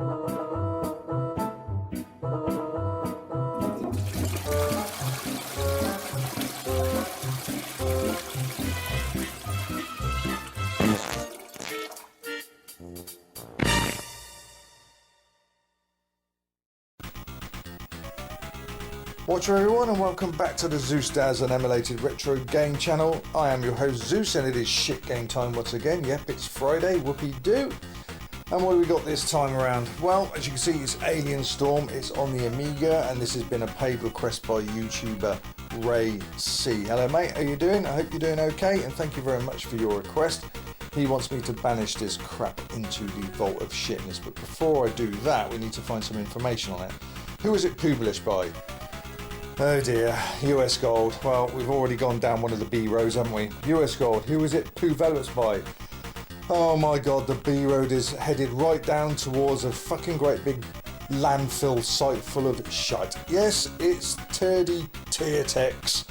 Watcher everyone, and welcome back to the Zeusdaz Unemulated Retro Game Channel. I am your host Zeus, and it is shit game time once again. Yep, it's Friday, whoopee-doo. And what do we got this time around? Well, as you can see, it's Alien Storm. It's on the Amiga, and this has been a paid request by YouTuber RayC. Hello mate, how you doing? I hope you're doing okay, and thank you very much for your request. He wants me to banish this crap into the vault of shitness, but before I do that, we need to find some information on it. Who is it published by? Oh dear, US Gold. Well, we've already gone down one of the B roads, haven't we? US Gold. Who is it published by? Oh my god, the B road is headed right down towards a fucking great big landfill site full of shite. Yes, it's Turdy Teartex.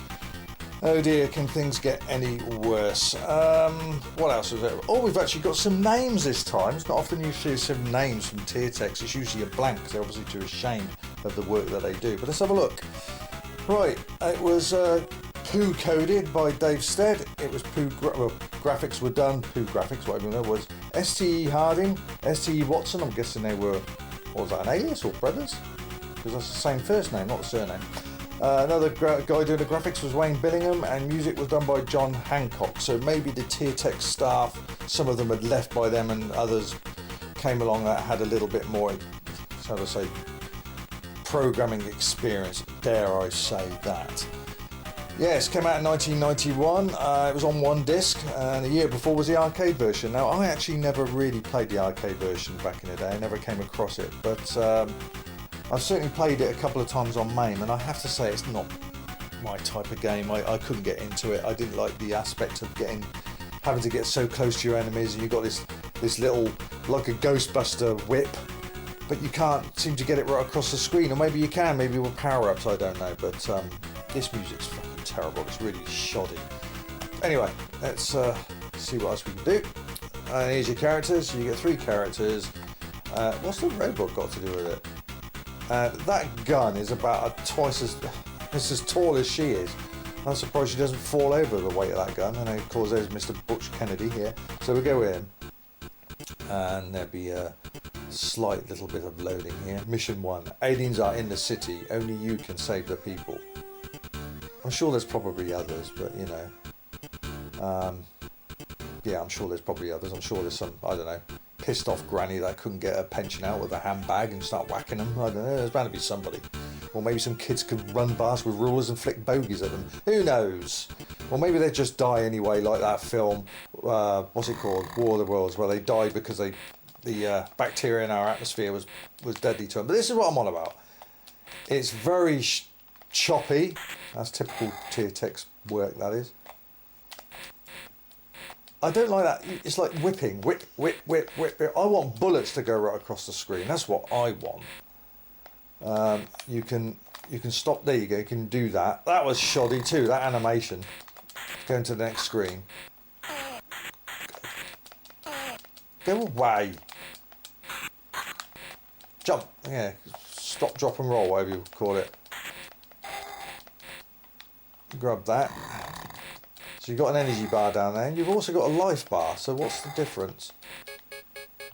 Oh dear, can things get any worse? What else is there? Oh, we've actually got some names this time. It's not often you see some names from Teartex. It's usually a blank because they're obviously too ashamed of the work that they do. But let's have a look. Right, it was poo coded by Dave Stead. It was graphics were done. Poo graphics, whatever you know, was STE Harding, STE Watson. I'm guessing they were, what was that, an alias or brothers? Because that's the same first name, not the surname. Another guy doing the graphics was Wayne Billingham, and music was done by John Hancock. So maybe the Teartex staff, some of them had left by them, and others came along that had a little bit more, how do I say, programming experience, dare I say that. Yes, came out in 1991. It was on one disc, and the year before was the arcade version. Now, I actually never really played the arcade version back in the day. I never came across it, but I've certainly played it a couple of times on MAME, and I have to say it's not my type of game. I couldn't get into it. I didn't like the aspect of having to get so close to your enemies, and you got this little, like a Ghostbuster whip, but you can't seem to get it right across the screen. Or maybe you can, maybe with power-ups, I don't know. But this music's fucking terrible. It's really shoddy. Anyway, let's see what else we can do. And here's your characters. You get 3 characters. What's the robot got to do with it? That gun is about twice as tall as she is. I'm surprised she doesn't fall over the weight of that gun. And of course there's Mr. Butch Kennedy here. So we go in, and there'll be a slight little bit of loading here. Mission 1. Aliens are in the city. Only you can save the people. I'm sure there's probably others, but you know. Yeah, I'm sure there's probably others. I'm sure there's some, I don't know, pissed off granny that couldn't get her pension out with a handbag and start whacking them. I don't know, there's bound to be somebody. Or maybe some kids could run past with rulers and flick bogies at them. Who knows? Or maybe they just die anyway, like that film, what's it called? War of the Worlds, where they died because the bacteria in our atmosphere was deadly to them. But this is what I'm on about. It's very choppy. That's typical Teartex work, that is. I don't like that. It's like whipping. Whip, whip, whip, whip, whip. I want bullets to go right across the screen. That's what I want. You can stop. There you go. You can do that. That was shoddy too. That animation. Going to the next screen. Go away. Jump. Yeah. Stop, drop and roll, whatever you call it. Grab that. So you've got an energy bar down there, and you've also got a life bar. So what's the difference?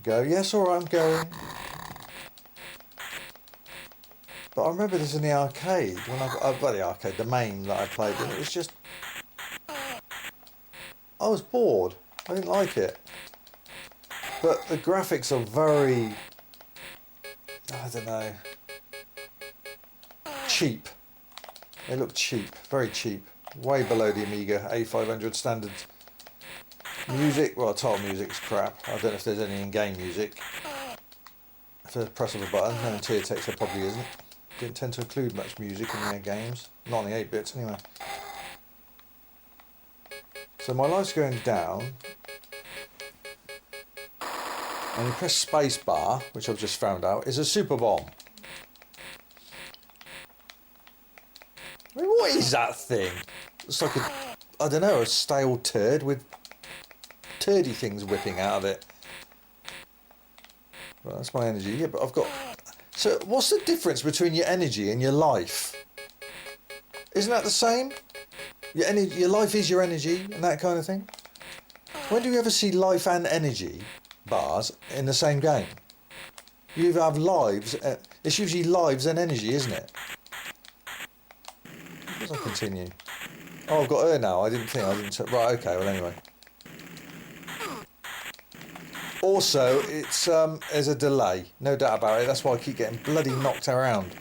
Go. Yes, alright, I'm going. But I remember this in the arcade, when the MAME that I played, and it was just, I was bored. I didn't like it. But the graphics are very, I don't know, cheap. They look cheap, very cheap. Way below the Amiga A500 standards. Music, well, title music's crap. I don't know if there's any in-game music. If there's a press of a button, no, in Teartex there probably isn't. Didn't tend to include much music in their games. Not on the 8-bits anyway. So my life's going down. And you press space bar, which I've just found out, is a super bomb. I mean, what is that thing? It's like a, I don't know, a stale turd with turdy things whipping out of it. Well, that's my energy. Yeah, but I've got... So what's the difference between your energy and your life? Isn't that the same? Your energy, your life is your energy and that kind of thing? When do you ever see life and energy bars in the same game? You either have lives... It's usually lives and energy, isn't it? As I continue. Oh, I've got her now. I didn't think. Right, okay, well, anyway. Also, it's there's a delay, no doubt about it. That's why I keep getting bloody knocked around.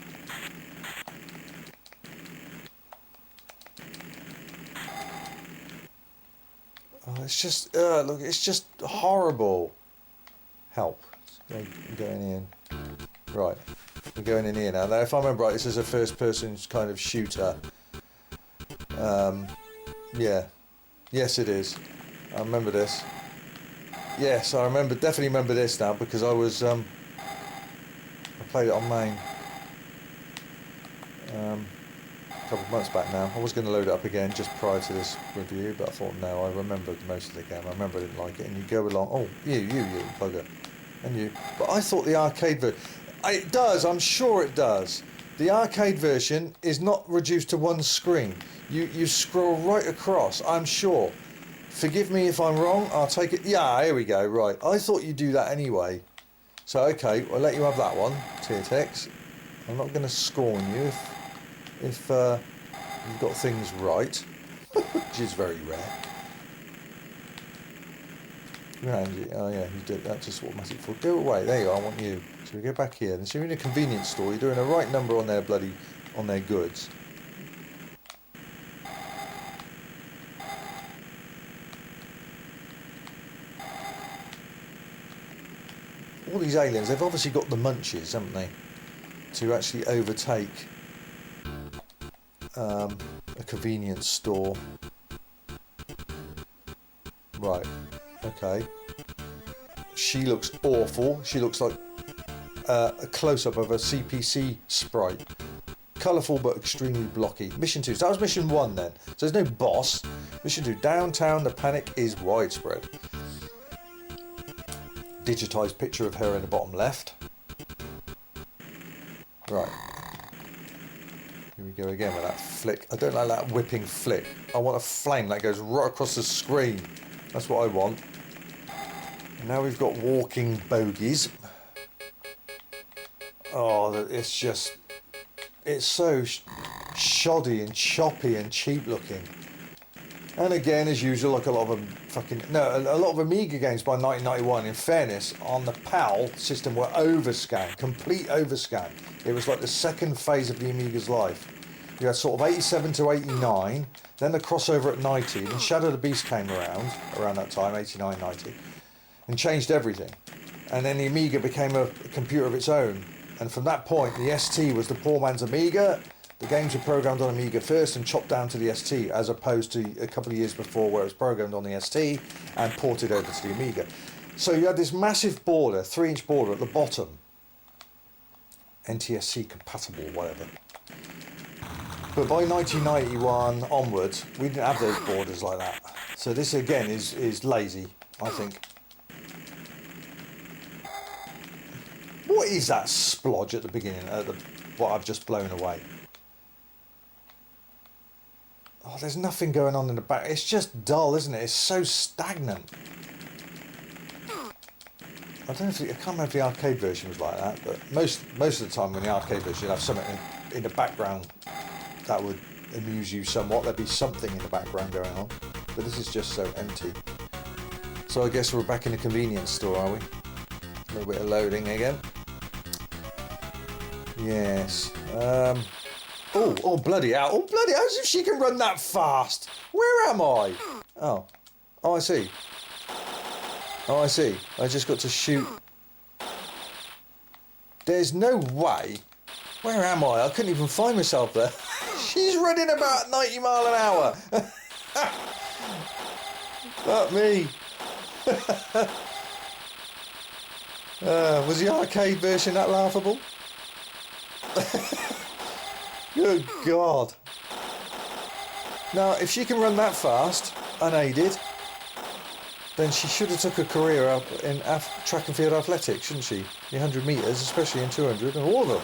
Oh, it's just look, it's just horrible. Help. I'm going in. Right, we're going in here now. Now, if I remember right, this is a first-person kind of shooter. Yeah. Yes, it is. I remember this. Yes, I definitely remember this now because I was, I played it on main a couple of months back now. I was going to load it up again just prior to this review, but I thought no, I remembered most of the game. I remember I didn't like it, and you go along, oh, you bugger, and you. But I thought the arcade version, it does, I'm sure it does. The arcade version is not reduced to one screen. You scroll right across, I'm sure. Forgive me if I'm wrong, I'll take it. Yeah, here we go, right. I thought you'd do that anyway. So, okay, I'll let you have that one, Teartex. I'm not going to scorn you if you've got things right, which is very rare. Oh yeah, you did that, just automatic for. Go away, there you are, I want you. So we go back here, and so you're in a convenience store, you're doing the right number on their goods. All these aliens, they've obviously got the munchies, haven't they? To actually overtake a convenience store. Right, okay. She looks awful. She looks like a close-up of a CPC sprite. Colourful but extremely blocky. Mission 2. So that was mission 1 then. So there's no boss. Mission 2. Downtown, the panic is widespread. Digitised picture of her in the bottom left. Right. Here we go again with that flick. I don't like that whipping flick. I want a flame that goes right across the screen. That's what I want. And now we've got walking bogies. Oh, it's just... It's so shoddy and choppy and cheap looking. And again, as usual, like a lot of them a lot of Amiga games by 1991, in fairness, on the PAL system were overscan, complete overscan. It was like the second phase of the Amiga's life. You had sort of 87 to 89, then the crossover at 90, and Shadow of the Beast came around that time, 89, 90, and changed everything. And then the Amiga became a computer of its own. And from that point, the ST was the poor man's Amiga. The games were programmed on Amiga first and chopped down to the ST, as opposed to a couple of years before where it was programmed on the ST and ported over to the Amiga. So you had this massive border, 3-inch border at the bottom. NTSC compatible, whatever. But by 1991 onwards, we didn't have those borders like that. So this again is lazy, I think. What is that splodge at the beginning, what I've just blown away? Oh, there's nothing going on in the back. It's just dull, isn't it? It's so stagnant. I don't know if I can't remember if the arcade version was like that, but most of the time when the arcade version, you'd have something in the background that would amuse you somewhat. There'd be something in the background going on, but this is just so empty. So I guess we're back in the convenience store, are we? A little bit of loading again. Yes. Oh, bloody hell. Oh, bloody hell, as if she can run that fast. Where am I? Oh, I see. I see. I just got to shoot. There's no way. Where am I? I couldn't even find myself there. She's running about 90 mile an hour. Not me. Was the arcade version that laughable? Good God. Now, if she can run that fast, unaided, then she should have took a career up in track and field athletics, shouldn't she? The 100 metres, especially in 200, and all of them.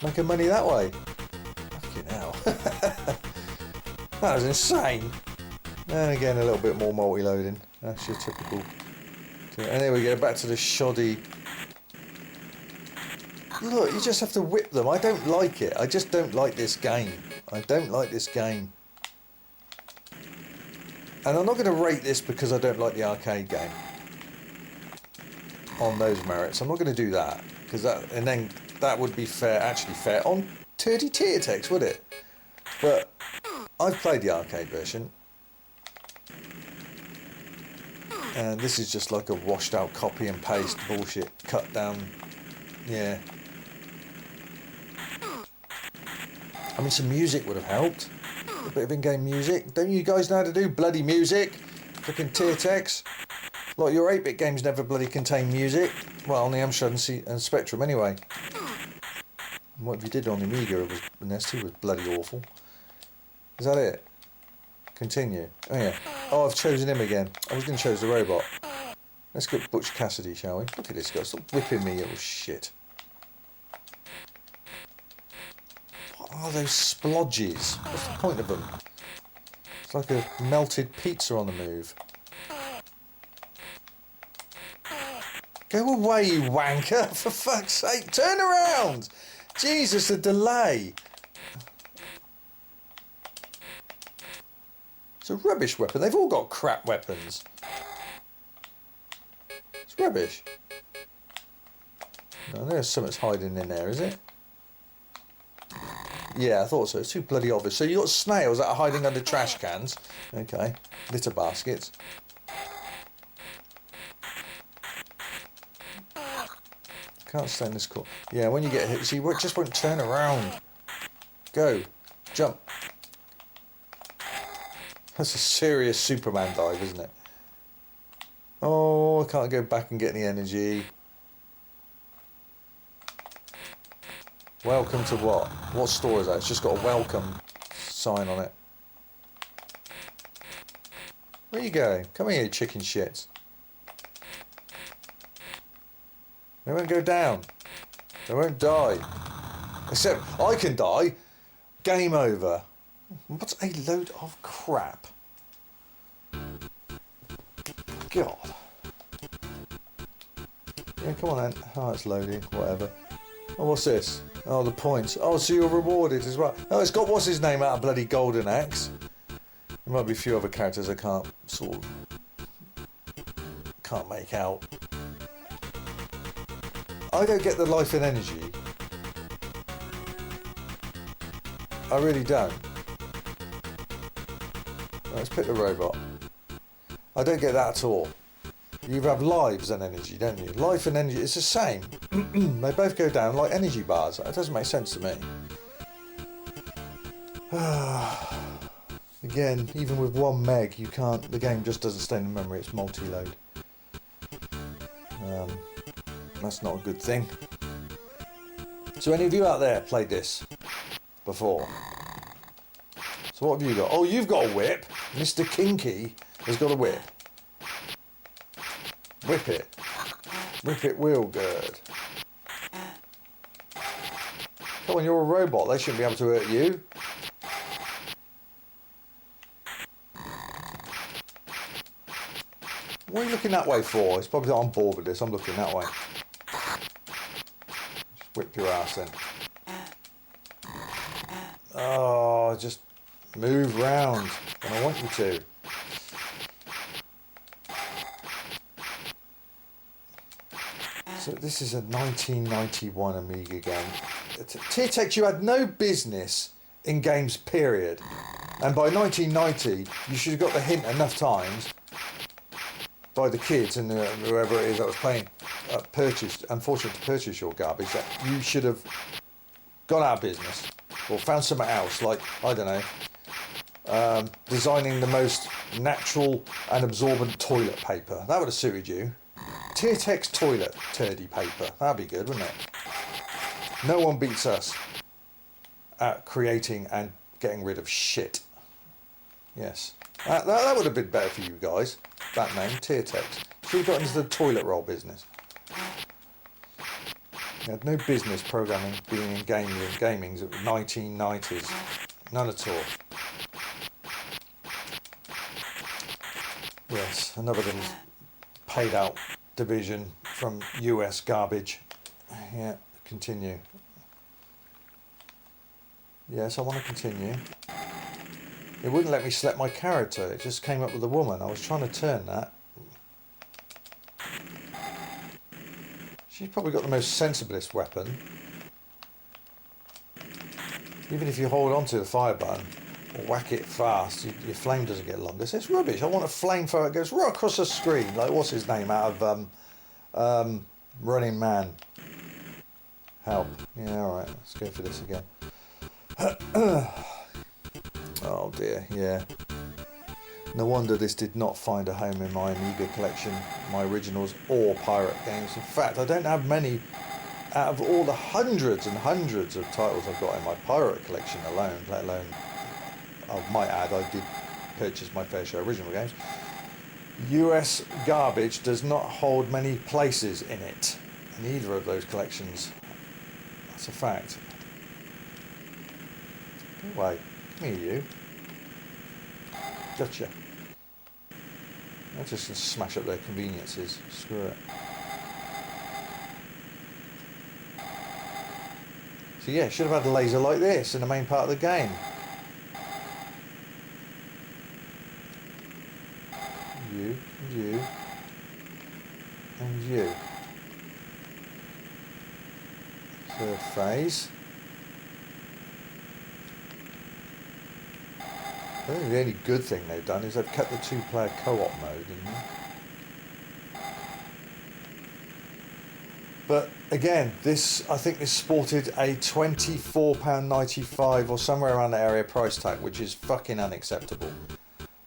Making money that way. Fucking hell. That was insane. And again, a little bit more multi-loading. That's your typical. And there we go, back to the shoddy. Look, you just have to whip them. I don't like it. I just don't like this game. I don't like this game. And I'm not going to rate this because I don't like the arcade game. On those merits. I'm not going to do that. Because that would be fair, actually fair on Turdy Teartex, would it? But I've played the arcade version. And this is just like a washed out copy and paste bullshit. Cut down. Yeah. I mean, some music would have helped. A bit of in-game music. Don't you guys know how to do bloody music? Fucking Teartex. Like, your 8-bit games never bloody contain music. Well, on the Amstrad and Spectrum anyway. And what you did on the Amiga was, and S2 was bloody awful. Is that it? Continue. Oh yeah. Oh, I've chosen him again. I was going to choose the robot. Let's get Butch Cassidy, shall we? Look at this guy. Stop whipping me, you little shit. What are those splodges? What's the point of them? It's like a melted pizza on the move. Go away, you wanker! For fuck's sake, turn around! Jesus, the delay! It's a rubbish weapon. They've all got crap weapons. It's rubbish. No, there's something's hiding in there, is it? Yeah, I thought so. It's too bloody obvious. So you got snails that are hiding under trash cans. Okay. Litter baskets. Can't stand this call. Yeah, when you get hit, see, it just won't turn around. Go. Jump. That's a serious Superman dive, isn't it? Oh, I can't go back and get any energy. Welcome to what? What store is that? It's just got a welcome sign on it. Where you going? Come here, you chicken shits. They won't go down. They won't die. Except I can die. Game over. What's a load of crap? God. Yeah, come on then. Oh, it's loading. Whatever. Oh, what's this? Oh, the points. Oh, so you're rewarded as well. Oh, it's got what's his name out of bloody Golden Axe. There might be a few other characters I can't make out. I don't get the life and energy. I really don't. Let's pick the robot. I don't get that at all. You have lives and energy, don't you? Life and energy, it's the same. They both go down like energy bars. That doesn't make sense to me. Again, even with 1 meg, you can't. The game just doesn't stay in the memory. It's multi-load. That's not a good thing. So any of you out there played this before? So what have you got? Oh, you've got a whip. Mr. Kinky has got a whip. Whip it. Whip it real good. Come on, you're a robot. They shouldn't be able to hurt you. What are you looking that way for? It's probably that I'm bored with this. I'm looking that way. Just whip your ass then. Oh, just move round when I want you to. So this is a 1991 Amiga game. Teartex, you had no business in games, period. And by 1990, you should have got the hint enough times by the kids and whoever it is that was playing, unfortunate to purchase your garbage, that you should have gone out of business or found something else, like, I don't know, designing the most natural and absorbent toilet paper. That would have suited you. Teartex toilet turdy paper. That'd be good, wouldn't it? No one beats us at creating and getting rid of shit. Yes. That would have been better for you guys. That name, tier text. Should have got into the toilet roll business. You had no business programming being in gaming at the 1990s. None at all. Yes, another little paid out division from US garbage. Yeah, continue. Yes, I want to continue. It wouldn't let me select my character, it just came up with a woman. I was trying to turn that. She's probably got the most sensiblest weapon. Even if you hold on to the fire button or whack it fast, your flame doesn't get longer. So it's rubbish. I want a flamethrower that goes right across the screen. Like, what's his name out of Running Man? Help. Yeah, alright, let's go for this again. Oh dear, yeah. No wonder this did not find a home in my Amiga collection, my originals or pirate games. In fact, I don't have many out of all the hundreds and hundreds of titles I've got in my pirate collection alone, let alone, I might add, I did purchase my fair share of original games. US garbage does not hold many places in it, in either of those collections. That's a fact. Go away. Come here, you. Gotcha. I'm just going to smash up their conveniences. Screw it. So yeah, should have had a laser like this in the main part of the game. You, and you, and you. Third phase. I think the only good thing they've done is they've kept the two-player co-op mode in there. But again, this, I think this sported a £24.95 or somewhere around the area price tag, which is fucking unacceptable.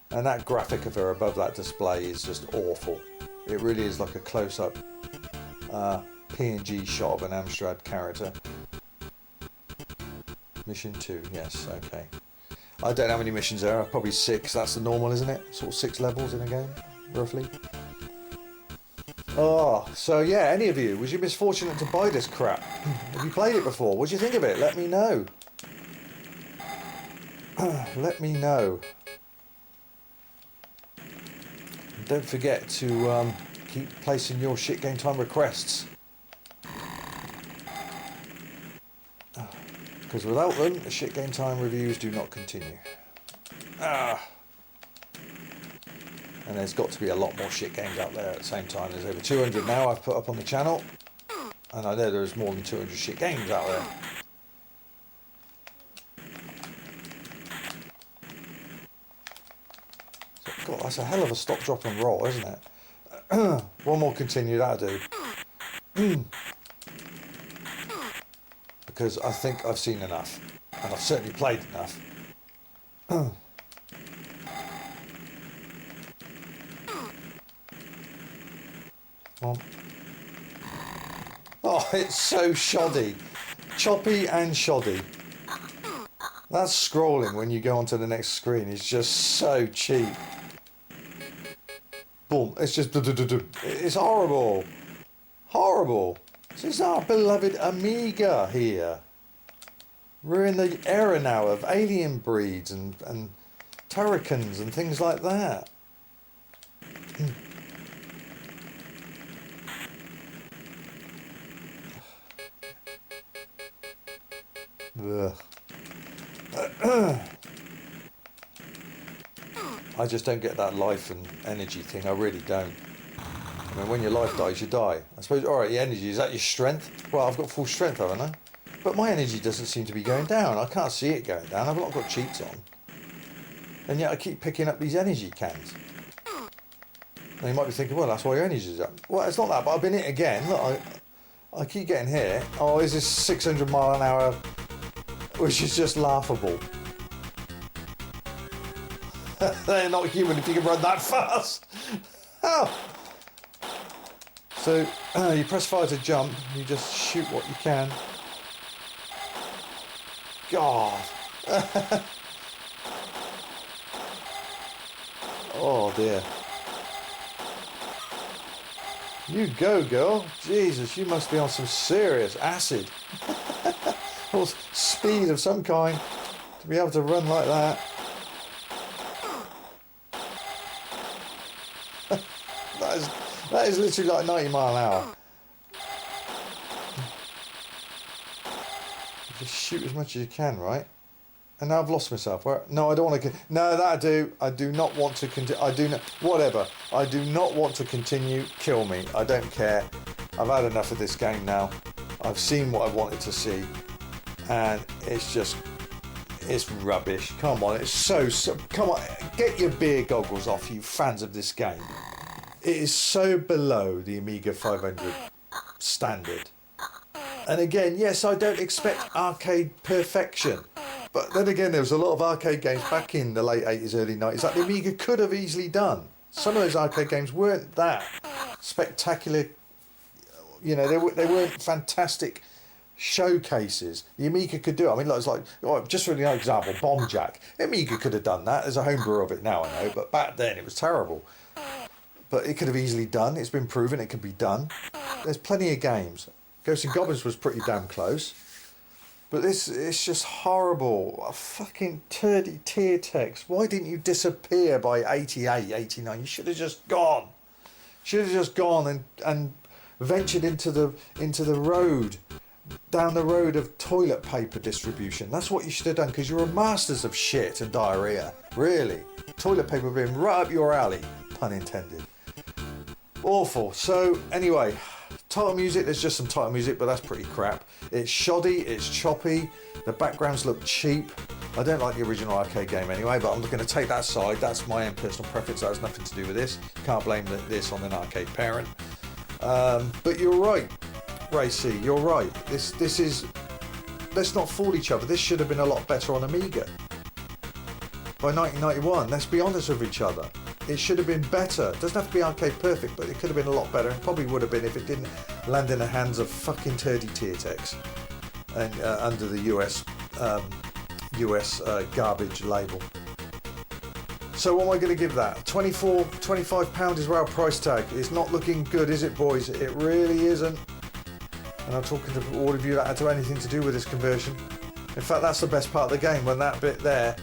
And that graphic of her above that display is just awful. It really is like a close-up PNG shot of an Amstrad character. Mission 2, yes, okay. I don't know how many missions there are, probably 6, that's the normal, isn't it? Sort of 6 levels in a game, roughly. Oh, so yeah, any of you, was you misfortunate to buy this crap? Have you played it before? What do you think of it? Let me know. Let me know. And don't forget to keep placing your shit game time requests. Because without them, the shit game time reviews do not continue. And there's got to be a lot more shit games out there at the same time. There's over 200 now I've put up on the channel. And I know there's more than 200 shit games out there. So, God, that's a hell of a stop, drop and roll, isn't it? One more continue, that'll do. Because I think I've seen enough. And I've certainly played enough. Oh, it's so shoddy. Choppy and shoddy. That scrolling when you go onto the next screen is just so cheap. Boom. It's just... It's horrible. Horrible. This is our beloved Amiga here. We're in the era now of alien breeds and turricans and things like that. I just don't get that life and energy thing. I really don't. I mean, when your life dies, you die. I suppose, alright, your energy, is that your strength? Well, I've got full strength, haven't I? But my energy doesn't seem to be going down. I can't see it going down. I've not got cheats on. And yet I keep picking up these energy cans. And you might be thinking, well, that's why your energy's up. Well, it's not that, but I've been hit again. Look, I keep getting hit. Oh, is this 600 mile an hour, which is just laughable. They're not human if you can run that fast. Oh. So you press fire to jump, you just shoot what you can. God. dear. You go, girl. Jesus, you must be on some serious acid. Or speed of some kind to be able to run like that. That is literally like 90 mile an hour. Just shoot as much as you can, right? And now I've lost myself. Where? No, I don't want to. No, that I do. I do not want to continue. I do not. Whatever. I do not want to continue. Kill me. I don't care. I've had enough of this game now. I've seen what I wanted to see, and it's just, it's rubbish. Come on, it's so. Come on, get your beer goggles off, you fans of this game. It is so below the Amiga 500 standard. And again, yes, I don't expect arcade perfection. But then again, there was a lot of arcade games back in the late 80s, early 90s that the Amiga could have easily done. Some of those arcade games weren't that spectacular. You know, they weren't fantastic showcases. The Amiga could do it. I mean, it's like, just for an example, Bomb Jack. The Amiga could have done that. There's a homebrew of it now, I know, but back then it was terrible. But it could have easily done. It's been proven it can be done. There's plenty of games. Ghosts and Goblins was pretty damn close. But this, it's just horrible. A fucking turdy tier text. Why didn't you disappear by 88, 89? You should have just gone. Should have just gone and ventured into the road, down the road of toilet paper distribution. That's what you should have done, because you're a masters of shit and diarrhea. Really. Toilet paper being right up your alley. Pun intended. Awful. So, anyway, title music, there's just some title music, but that's pretty crap. It's shoddy, it's choppy, the backgrounds look cheap. I don't like the original arcade game anyway, but I'm going to take that side. That's my own personal preference. That has nothing to do with this. Can't blame this on an arcade parent. But you're right, RayC, you're right. This is, let's not fool each other. This should have been a lot better on Amiga. By 1991, let's be honest with each other. It should have been better. It doesn't have to be arcade perfect, but it could have been a lot better, and probably would have been if it didn't land in the hands of fucking turdy Teartex and under the US garbage label. So what am I going to give that? £25 is our price tag. It's not looking good, is it, boys? It really isn't. And I'm talking to all of you that had to anything to do with this conversion. In fact, that's the best part of the game, when that bit there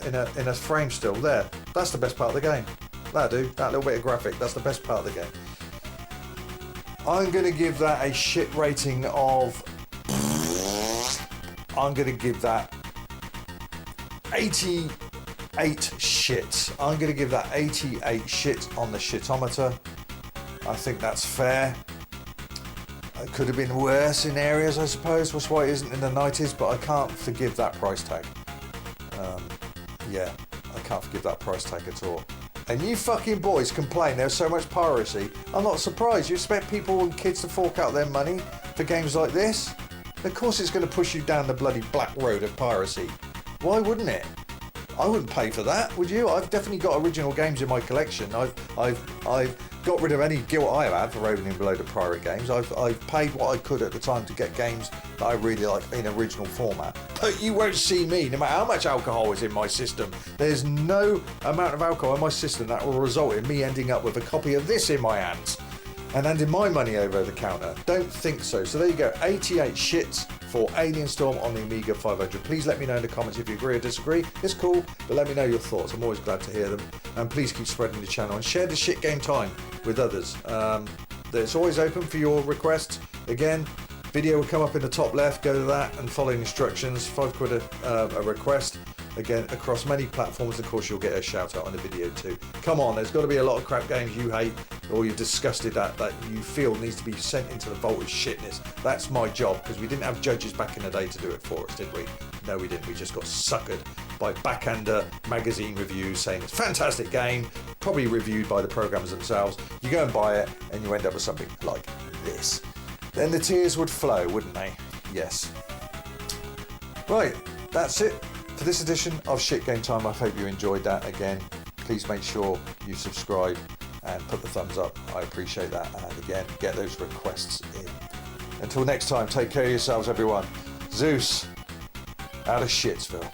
in a frame still there. That's the best part of the game. That'll do. That little bit of graphic. That's the best part of the game. I'm going to give that a shit rating of... I'm going to give that 88 shits. I'm going to give that 88 shits on the shitometer. I think that's fair. It could have been worse in areas, I suppose. That's why it isn't in the 90s, but I can't forgive that price tag. Yeah, I can't forgive that price tag at all. And you fucking boys complain there's so much piracy. I'm not surprised. You expect people and kids to fork out their money for games like this? Of course it's going to push you down the bloody black road of piracy. Why wouldn't it? I wouldn't pay for that, would you? I've definitely got original games in my collection. I've got rid of any guilt I have for owning a load of pirate games. I've paid what I could at the time to get games that I really like in original format. But you won't see me, no matter how much alcohol is in my system. There's no amount of alcohol in my system that will result in me ending up with a copy of this in my hands and handing my money over the counter. Don't think so. So there you go, 88 shits for Alien Storm on the Amiga 500. Please let me know in the comments if you agree or disagree. It's cool, but let me know your thoughts. I'm always glad to hear them. And please keep spreading the channel and share the shit game time with others. It's always open for your requests. Again, video will come up in the top left. Go to that and follow instructions. £5 a request. Again, across many platforms, of course, you'll get a shout out on the video too. Come on, there's got to be a lot of crap games you hate or you're disgusted at that you feel needs to be sent into the vault of shitness. That's my job, because we didn't have judges back in the day to do it for us, did we? No, we didn't. We just got suckered by backhander magazine reviews saying it's a fantastic game, probably reviewed by the programmers themselves. You go and buy it and you end up with something like this. Then the tears would flow, wouldn't they? Yes. Right, that's it for this edition of Shit Game Time. I hope you enjoyed that. Again, please make sure you subscribe and put the thumbs up. I appreciate that. And again, get those requests in. Until next time, take care of yourselves, everyone. Zeus, out of Shitsville.